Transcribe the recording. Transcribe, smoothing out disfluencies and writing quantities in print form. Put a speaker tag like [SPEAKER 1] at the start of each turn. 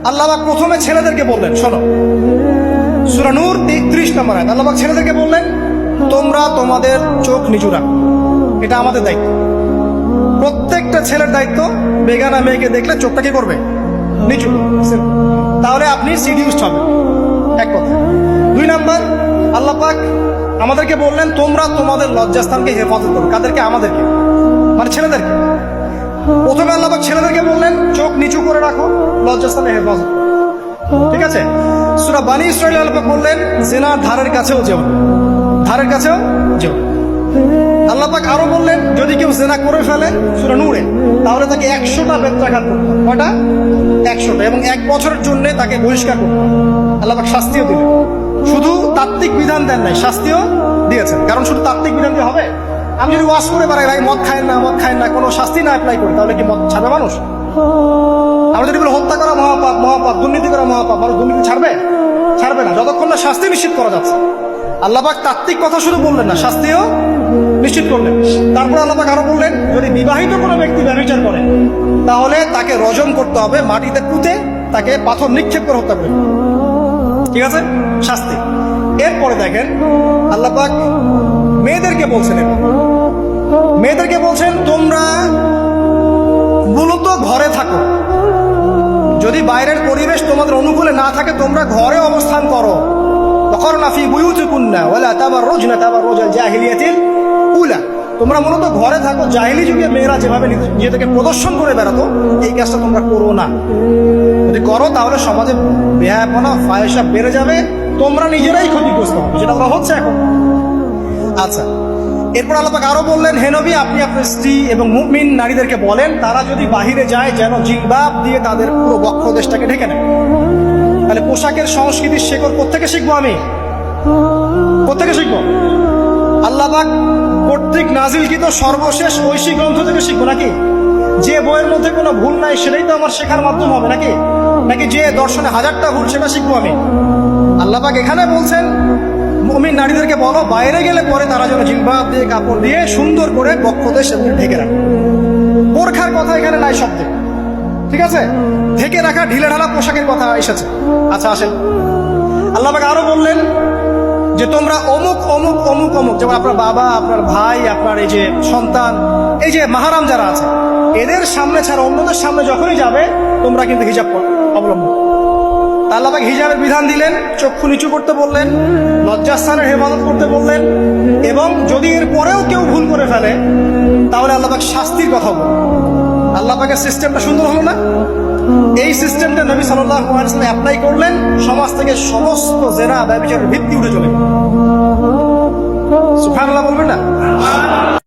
[SPEAKER 1] আল্লাহ পাক প্রথমে ছেলেদেরকে বললেন, শোনো, সূরা নূর 30 নম্বর আয়াত। আল্লাহ পাক ছেলেদেরকে বললেন, তোমরা তোমাদের চোখ নিচু রাখো, এটা আমাদের দায়িত্ব। প্রত্যেকটা ছেলের দায়িত্ব বেগানা মেয়েকে দেখলে চোখটা কি করবে? নিচু। তাহলে আপনি সিডিউসড হবেন, এক কথা। 2 নাম্বার, আল্লাহ পাক আমাদেরকে বললেন, তোমরা তোমাদের লজ্জাস্থানকে হেফাজত করো। কাদেরকে? আমাদেরকে, মানে ছেলেদেরকে। প্রথমে আল্লাহ পাক ছেলেদেরকে বললেন, চোখ নিচু করে রাখো, লজ্জাস্থানে হেফাজত করো। ঠিক আছে? সূরা বানী ইসরাঈল আল্লাহ পাক বললেন, জিনার ধারের কাছেও যেও না, ধারের কাছেও যেও। আল্লাহ পাক আরো বললেন, যদি কেউ জিনা করে ফেলে, সূরা নূরে, তাহলে তাকে 100টা বেত্রাঘাত করতে হবে। কয়টা? 100টা, এবং 1 বছরের জন্য তাকে বহিষ্কার করতে হবে। আল্লাহ পাক শাস্তিও দিলেন, শুধু তাত্ত্বিক বিধান দেন নাই, শাস্তিও দিয়েছেন। কারণ শুধু তাত্ত্বিক বিধান দিয়ে হবে? আমি যদি ওয়াজ করে বেড়াই, ভাই মদ খায় না, মদ খায় না, কোনো শাস্তি না অ্যাপ্লাই করি, তাহলে কি মদ ছাড়বে মানুষ? আমরা যদি বলি হত্যা করা মহাপাপ, মহাপাপ, দুর্নীতি করা মহাপাপ, মানুষ দুর্নীতি ছাড়বে? ছাড়বে না, যতক্ষণ না শাস্তি নিশ্চিত করা যাচ্ছে। আল্লাহ পাক তাত্ত্বিক কথা শুধু বললেন না, শাস্তিও নিশ্চিত করলেন। তারপর আল্লাহ পাক আরো বললেন, যদি বিবাহিত কোনো ব্যক্তি ব্যভিচার করে, তাহলে তাকে রজম করতে হবে, মাটিতে পুঁতে তাকে পাথর নিক্ষেপ করে হত্যা করে। ঠিক আছে? শাস্তি। এরপরে দেখেন আল্লাহ পাক মেয়েদেরকে বলছেন, মেয়েদেরকে বলছেন, তোমরা মূলত ঘরে থাকো। যদি বাইরের পরিবেশ তোমাদের অনুকূলে না থাকে, তোমরা ঘরে অবস্থান করো। ওয়াকরনা ফি বুয়ুতিকুন্না ওয়ালা তাবাররুজনা তাবাররুজাল জাহিলিয়াতিল উলা। তোমরা মূলত ঘরে থাকো। জাহিলি যুগে মেয়েরা যেভাবে নিজেদেরকে প্রদর্শন করে বেড়াতো, এই কাজটা তোমরা করো না। যদি করো তাহলে সমাজে বেহায়াপনা, ফায়সা বেড়ে যাবে, তোমরা নিজেরাই ক্ষতিগ্রস্ত হবে, যেটা ওরা হচ্ছে এখন। আচ্ছা, এরপর আল্লাহ পাক আরো বললেন, হে নবী, আপনি আপনার স্ত্রী এবং মুমিন নারীদেরকে বলেন, তারা যদি বাহিরে যায় যেন জিলবাব দিয়ে তাদের পুরো বক্ষদেশটাকে ঢেকে নেয়। তাহলে পোশাকের সংস্কৃতির শেকড় কোত্থেকে শিখবো? আমি কোত্থেকে শিখবো? আল্লাহ পাক কর্তৃক নাজিলকৃত সর্বশেষ ঐশী গ্রন্থ থেকে শিখবো নাকি? যে বইয়ের মধ্যে কোনো ভুল নাই সেটাই তো আমার শেখার মাধ্যম হবে নাকি? নাকি যে দর্শনে 1000টা ভুল সেটা শিখবো আমি? আল্লাহ পাক এখানে বলছেন, মুমিন নারীদেরকে বলো, বাইরে গেলে পরে তারা যেন জিলবাব দিয়ে, কাপড় দিয়ে সুন্দর করে বক্ষদেশ ঢেকে রাখে। বোরখার কথা এখানে নাই শব্দে। ঠিক আছে? ঢেকে রাখা ঢিলে ঢালা পোশাকের কথা এসেছে। আচ্ছা, আসেন, আল্লাহ পাক আরো বললেন যে তোমরা অমুক অমুক অমুক অমুক, যেমন আপনার বাবা, আপনার ভাই, আপনার এই যে সন্তান, এই যে মাহারাম যারা আছে, এদের সামনে ছাড়া অন্যদের সামনে যখনই যাবে, তোমরা কিন্তু হিজাব অবলম্বন। আল্লাহ পাক হিজাবের বিধান দিলেন, চক্ষু নিচু করতে বললেন, লজ্জাস্থানের হেফাজত করতে বললেন, এবং যদি এর পরেও কেউ ভুল করে ফেলে, তাহলে আল্লাহ পাক শাস্তির কথা বললেন। আল্লাহ পাকের সিস্টেমটা সুন্দর হলো না? এই সিস্টেমটা নবী সাল্লাল্লাহু আলাইহি ওয়াসাল্লাম অ্যাপ্লাই করলেন, সমাজ থেকে সমস্ত জেনা ব্যভিচারের ভিত্তি উঠে চলে। সুবহানাল্লাহ বলবেন না?